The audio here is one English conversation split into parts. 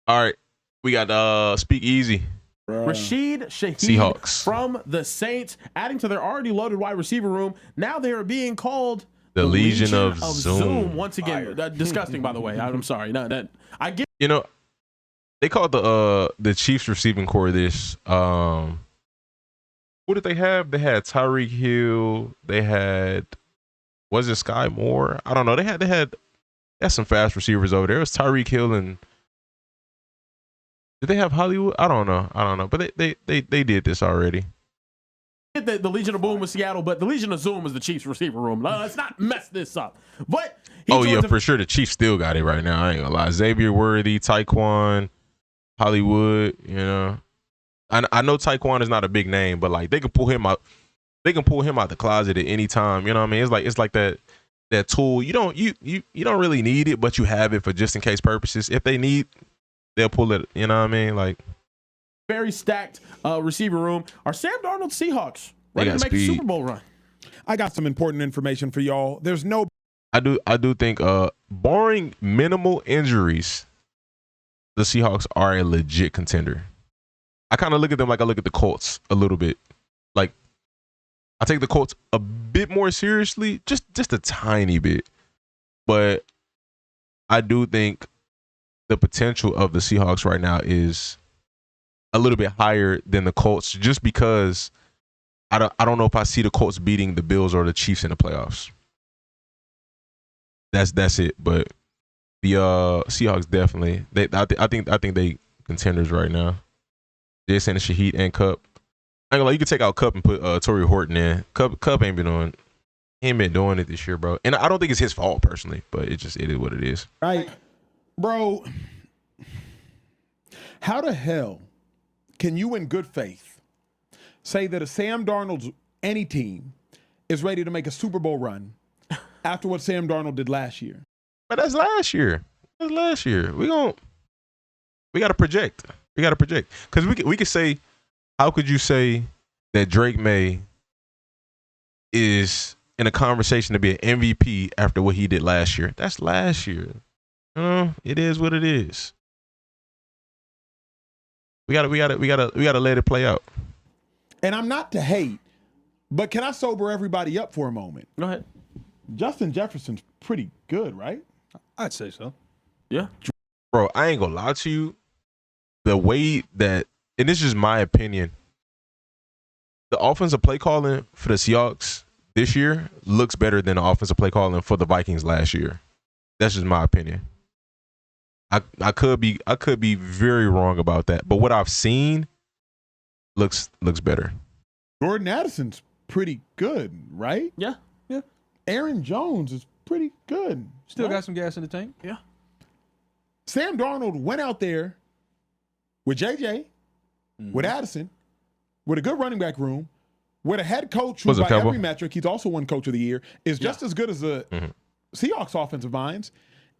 All right, we got Speak Easy. Rashid Shaheed Seahawks from the Saints, adding to their already loaded wide receiver room. Now they are being called The Legion of Zoom. Once again, disgusting. By the way, I'm sorry. No, that I get. You know, they called the Chiefs receiving core this. What did they have? They had Tyreek Hill. They had, was it Sky Moore? I don't know. They had some fast receivers over there. It was Tyreek Hill and. Did they have Hollywood? I don't know. But they did this already. The Legion of Boom was Seattle, but the Legion of Zoom is the Chiefs receiver room. Let's not mess this up. But for sure, the Chiefs still got it right now. I ain't gonna lie. Xavier Worthy, Tyquan, Hollywood. You know, I know Tyquan is not a big name, but like they can pull him out. They can pull him out the closet at any time. You know what I mean? It's like that tool. You don't really need it, but you have it for just in case purposes. If they need, they'll pull it. You know what I mean? Like. Very stacked receiver room. Are Sam Darnold Seahawks ready to make a Super Bowl run? I got some important information for y'all. There's no. I do think, barring minimal injuries, the Seahawks are a legit contender. I kind of look at them like I look at the Colts a little bit. Like, I take the Colts a bit more seriously, just a tiny bit. But I do think the potential of the Seahawks right now is a little bit higher than the Colts, just because I don't know if I see the Colts beating the Bills or the Chiefs in the playoffs. That's it. But the Seahawks definitely. I think they contenders right now. Jason and Shaheed and Cup. I ain't gonna lie, you could take out Cup and put Torrey Horton in. Cup ain't been doing it this year, bro. And I don't think it's his fault personally, but it is what it is. Right, bro. How the hell can you, in good faith, say that a Sam Darnold's any team is ready to make a Super Bowl run after what Sam Darnold did last year? But that's last year. We got to project. Because we could say, how could you say that Drake May is in a conversation to be an MVP after what he did last year? That's last year. It is what it is. We gotta let it play out. And I'm not to hate, but can I sober everybody up for a moment? Go ahead. Justin Jefferson's pretty good, right? I'd say so. Yeah. Bro, I ain't gonna lie to you. The way that, and this is my opinion, the offensive play calling for the Seahawks this year looks better than the offensive play calling for the Vikings last year. That's just my opinion. I could be very wrong about that, but what I've seen looks better. Jordan Addison's pretty good, right? Yeah. Aaron Jones is pretty good. Still right? got some gas in the tank. Yeah. Sam Darnold went out there with JJ, with Addison, with a good running back room, with a head coach who, by every metric, he's also won Coach of the Year, is just as good as the Seahawks offensive minds.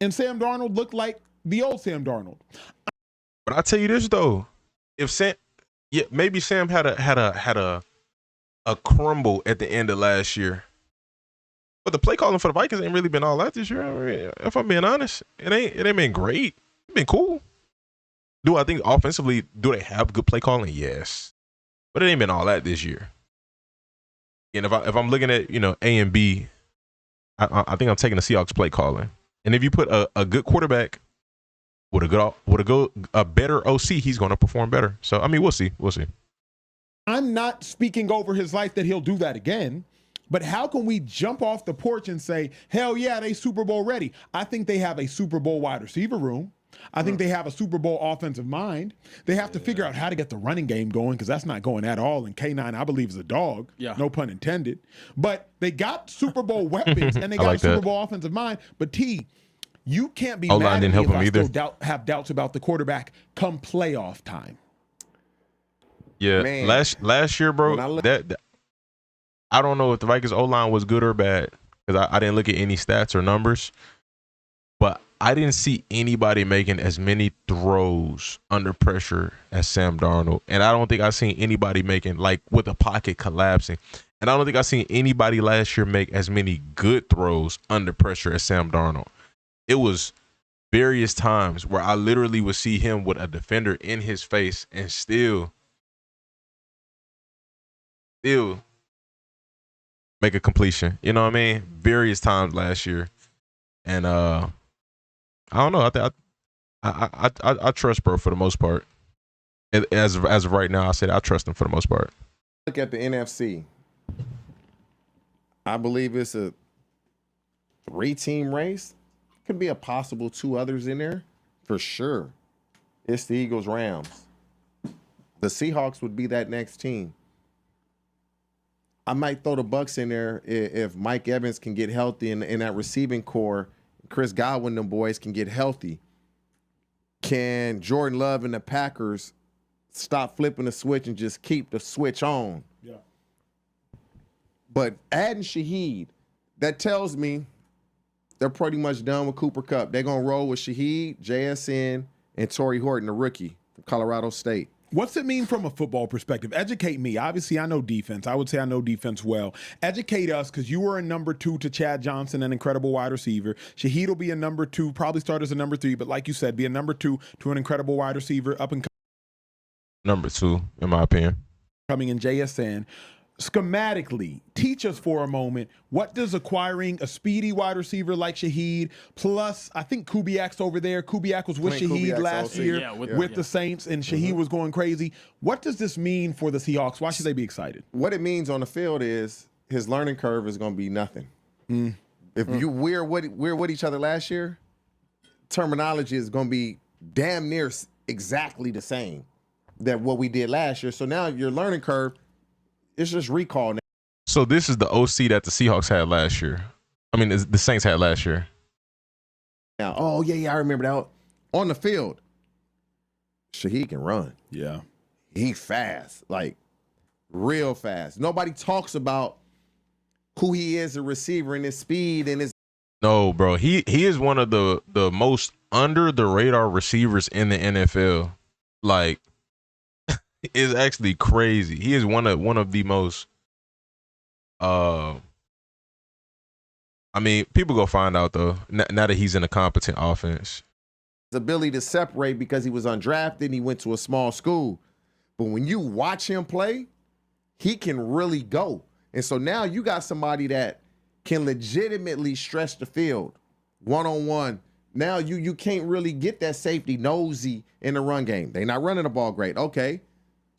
And Sam Darnold looked like the old Sam Darnold. But I tell you this though, if maybe Sam had a crumble at the end of last year, but the play calling for the Vikings ain't really been all that this year. I mean, if I'm being honest, it ain't been great. It's been cool. Do I think offensively, do they have good play calling? Yes, but it ain't been all that this year. And if I'm looking at A and B, I think I'm taking the Seahawks play calling. And if you put a good quarterback with a better OC, he's going to perform better. So I mean, we'll see. I'm not speaking over his life that he'll do that again, but how can we jump off the porch and say, hell yeah, they Super Bowl ready? I think they have a Super Bowl wide receiver room. I think they have a Super Bowl offensive mind. They have to figure out how to get the running game going, because that's not going at all. And K9, I believe, is a dog. Yeah. No pun intended. But they got Super Bowl weapons and they got a Super Bowl offensive mind. But T, you can't be mad at me if I still have doubts about the quarterback come playoff time. Yeah, man. Last year, bro, I don't know if the Vikings O-line was good or bad, because I didn't look at any stats or numbers, but I didn't see anybody making as many throws under pressure as Sam Darnold. And I don't think I've seen anybody making, like, with the pocket collapsing. And I don't think I've seen anybody last year make as many good throws under pressure as Sam Darnold. It was various times where I literally would see him with a defender in his face and still make a completion. You know what I mean? Various times last year. And I don't know. I trust bro for the most part. As of right now, I said I trust him for the most part. Look at the NFC. I believe it's a 3-team race. Could be a possible 2 others in there for sure. It's the Eagles, Rams. The Seahawks would be that next team. I might throw the Bucks in there if Mike Evans can get healthy in that receiving core. Chris Godwin, them boys can get healthy. Can Jordan Love and the Packers stop flipping the switch and just keep the switch on? Yeah. But adding Shaheed, that tells me they're pretty much done with Cooper Kupp. They're going to roll with Shaheed, JSN, and Torrey Horton, the rookie from Colorado State. What's it mean from a football perspective? Educate me. Obviously, I know defense. I would say I know defense well. Educate us, because you were a number 2 to Chad Johnson, an incredible wide receiver. Shaheed will be a number 2, probably start as a number 3, but like you said, be a number 2 to an incredible wide receiver up and Number 2, in my opinion. coming in JSN. Schematically, teach us for a moment, what does acquiring a speedy wide receiver like Shaheed, plus I think Kubiak's over there. Kubiak was with Clint Shaheed Kubiak's last also- year Yeah, with the Saints, and Shaheed was going crazy. What does this mean for the Seahawks? Why should they be excited? What it means on the field is his learning curve is going to be nothing. If we're with each other last year, terminology is going to be damn near exactly the same that what we did last year. So now your learning curve, it's just recall now. So this is the OC that the Seahawks had last year. I mean, the Saints had last year. Oh, yeah, I remember that. On the field, Shaheed can run. Yeah. He fast, like real fast. Nobody talks about who he is, a receiver, and his speed and his. No, bro. He is one of the most under the radar receivers in the NFL. Like, it's actually crazy. He is one of the most. I mean, people go find out though. Now that he's in a competent offense. His ability to separate because he was undrafted and he went to a small school. But when you watch him play, he can really go. And so now you got somebody that can legitimately stretch the field one-on-one. Now you can't really get that safety nosy in the run game. They're not running the ball great. Okay.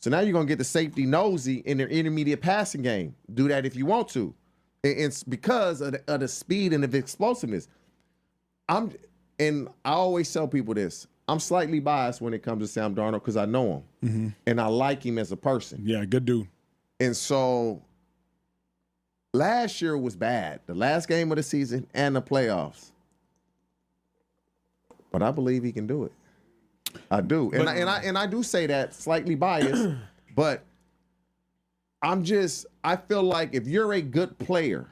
So now you're going to get the safety nosy in their intermediate passing game. Do that if you want to. And it's because of the speed and the explosiveness. And I always tell people this. I'm slightly biased when it comes to Sam Darnold because I know him. And I like him as a person. Yeah, good dude. And so last year was bad. The last game of the season and the playoffs. But I believe he can do it. I do. And I do say that slightly biased, but I feel like if you're a good player,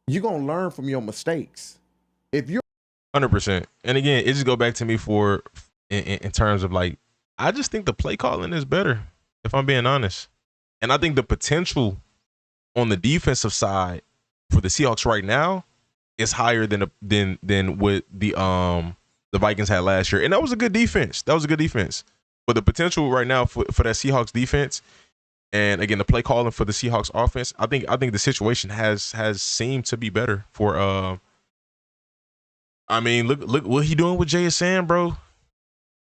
you're going to learn from your mistakes. If you're 100%. And again, it just go back to me in terms of like, I just think the play calling is better, if I'm being honest. And I think the potential on the defensive side for the Seahawks right now is higher than what the Vikings had last year. And that was a good defense. But the potential right now for that Seahawks defense, and again, the play calling for the Seahawks offense, I think the situation has seemed to be better for I mean, look what he doing with JSN, bro.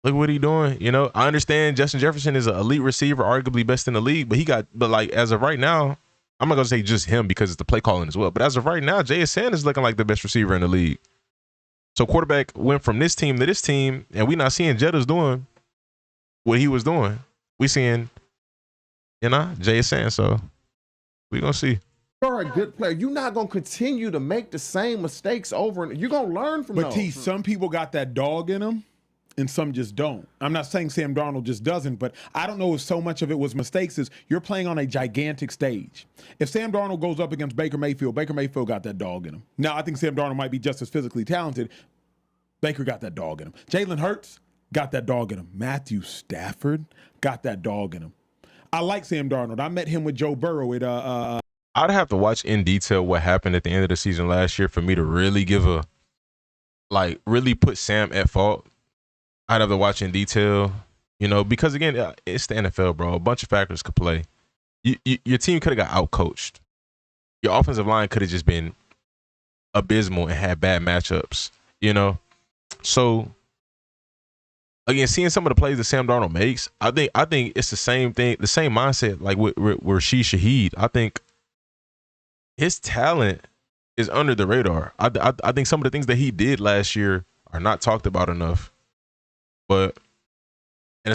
Look what he doing. You know, I understand Justin Jefferson is an elite receiver, arguably best in the league, but like as of right now, I'm not gonna say just him because it's the play calling as well. But as of right now, JSN is looking like the best receiver in the league. So quarterback went from this team to this team, and we not seeing Jetta's doing what he was doing. We seeing, JSN. So we gonna see. a good player, you're not going to continue to make the same mistakes over and you're going to learn from But those. some people got that dog in them, and some just don't. I'm not saying Sam Darnold just doesn't, but I don't know if so much of it was mistakes. Is you're playing on a gigantic stage. If Sam Darnold goes up against Baker Mayfield got that dog in him. Now, I think Sam Darnold might be just as physically talented. Baker got that dog in him. Jalen Hurts got that dog in him. Matthew Stafford got that dog in him. I like Sam Darnold. I met him with Joe Burrow at I'd have to watch in detail what happened at the end of the season last year for me to really give like really put Sam at fault. I'd have to watch in detail, because again, it's the NFL, bro. A bunch of factors could play. Your team could have got outcoached. Your offensive line could have just been abysmal and had bad matchups, So again, seeing some of the plays that Sam Darnold makes, I think it's the same thing, the same mindset like with Rashid Shaheed. I think his talent is under the radar. I think some of the things that he did last year are not talked about enough. And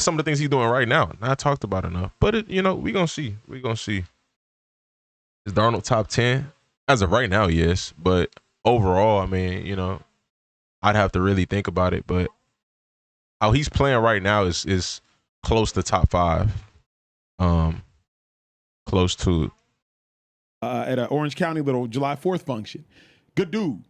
some of the things he's doing right now, not talked about enough. But we're gonna see. We're gonna see. Is Darnold top 10? As of right now, yes. But overall, I mean, I'd have to really think about it. But how he's playing right now is close to top 5. Close to it. At an Orange County little July 4th function. Good dude.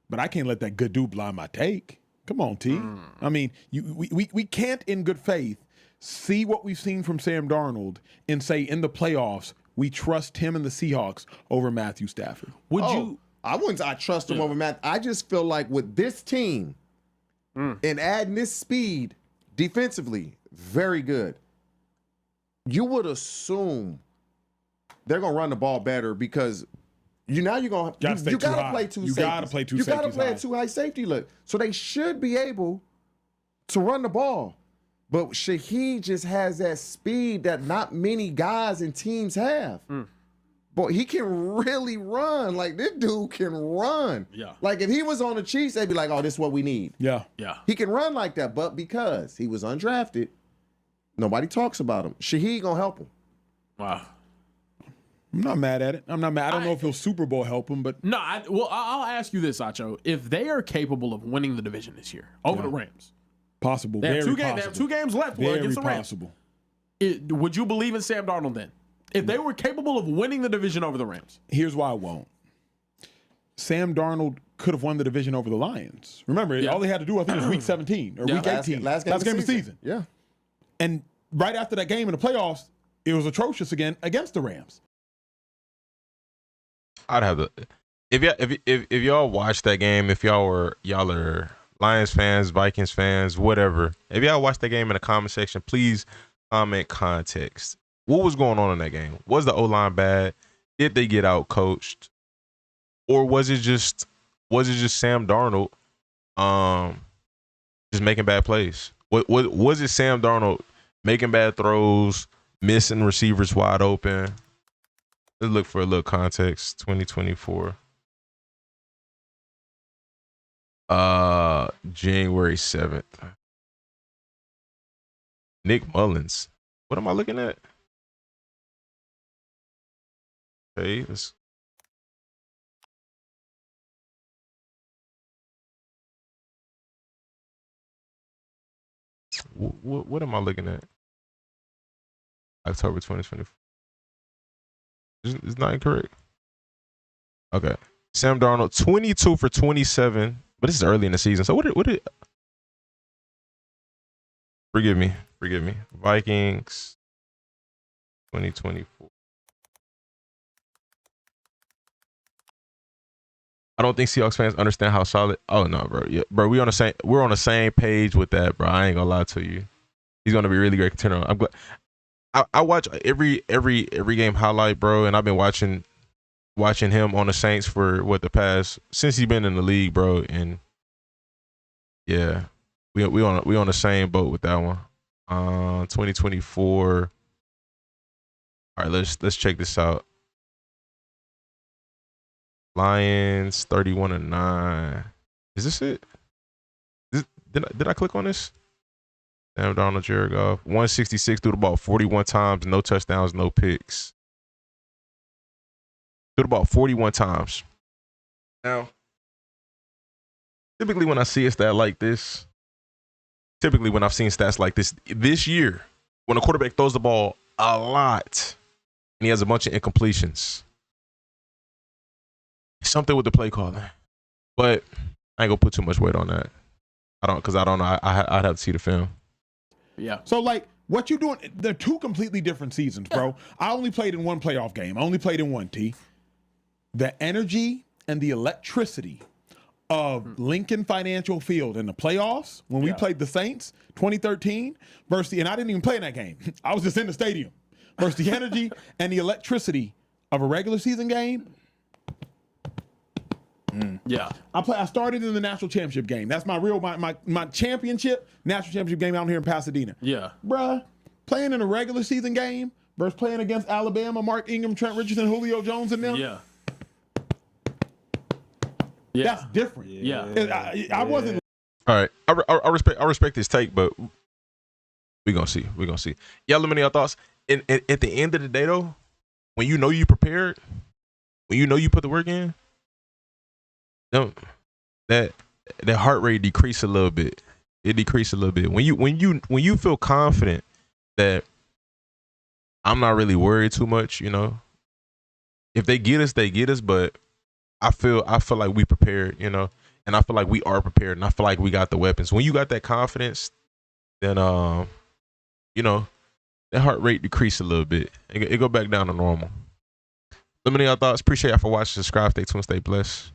But I can't let that good dude blind my take. Come on, T. I mean, we can't in good faith see what we've seen from Sam Darnold and say in the playoffs we trust him and the Seahawks over Matthew Stafford. I trust him over Matt. I just feel like with this team and adding this speed defensively, very good. You would assume they're gonna run the ball better because you gotta play two safeties. You gotta play two safeties. You gotta play a too high safety look. So they should be able to run the ball. But Shaheed just has that speed that not many guys and teams have. Boy, he can really run. Like, this dude can run. Yeah. Like, if he was on the Chiefs, they'd be like, oh, this is what we need. Yeah. He can run like that. But because he was undrafted, nobody talks about him. Shaheed gonna help him. Wow. I'm not mad at it. I don't know if he'll Super Bowl help him, but No, I'll ask you this, Acho. If they are capable of winning the division this year over the Rams, possible. they have, Very they have 2 games left Very against the Rams. possible. Would you believe in Sam Darnold then? If they were capable of winning the division over the Rams? Here's why I won't. Sam Darnold could have won the division over the Lions. Remember, all they had to do, I think, was week 17 or week 18. Last game of the season. Yeah. And right after that game in the playoffs, it was atrocious again against the Rams. I'd have to. If y'all watched that game, if y'all are Lions fans, Vikings fans, whatever, if y'all watched that game in the comment section, please comment context. What was going on in that game? Was the O-line bad? Did they get out coached? Or was it just Sam Darnold just making bad plays? Was it Sam Darnold making bad throws, missing receivers wide open? Let's look for a little context. 2024. January 7th. Nick Mullins. What am I looking at? Okay, what am I looking at? October 2024. It's not incorrect. Okay. Sam Darnold, 22 for 27, but this is early in the season. So what did Forgive me. Vikings 2024. I don't think Seahawks fans understand how solid. Oh no, bro. Yeah, bro, we're on the same page with that, bro. I ain't gonna lie to you. He's gonna be a really great contender. I'm glad. I watch every game highlight, bro, and I've been watching him on the Saints for since he's been in the league, bro. And yeah, we on the same boat with that one. 2024. All right, let's check this out. Lions 31-9. Is this it? Did I click on this? Sam Darnold, Jared Goff, 166, threw the ball 41 times, no touchdowns, no picks. Threw the ball 41 times. Now, typically when I see a stat like this, when I've seen stats like this year, when a quarterback throws the ball a lot and he has a bunch of incompletions, something with the play calling. But I ain't gonna put too much weight on that. I don't know. I'd have to see the film. Yeah. So, like, what you doing? They're 2 completely different seasons, bro. I only played in one playoff game. I only played in one, T. The energy and the electricity of Lincoln Financial Field in the playoffs when we played the Saints 2013 versus and I didn't even play in that game. I was just in the stadium versus the energy and the electricity of a regular season game. Yeah. I started in the national championship game. That's my championship national championship game out here in Pasadena. Yeah. Bruh, playing in a regular season game versus playing against Alabama, Mark Ingram, Trent Richardson, Julio Jones, and them. Yeah. That's different. Yeah. I wasn't. All right, I respect his take, but we gonna see. Y'all let me know your thoughts. And at the end of the day, though, when you know you prepared, when you know you put the work in, that heart rate decrease a little bit. It decreased a little bit when you feel confident that I'm not really worried too much. You know, if they get us, they get us. But I feel like we prepared. You know. And I feel like we are prepared, and I feel like we got the weapons. When you got that confidence, then you know, that heart rate decrease a little bit. It go back down to normal. Let me know your thoughts. Appreciate y'all for watching. Subscribe. Stay tuned. Stay blessed.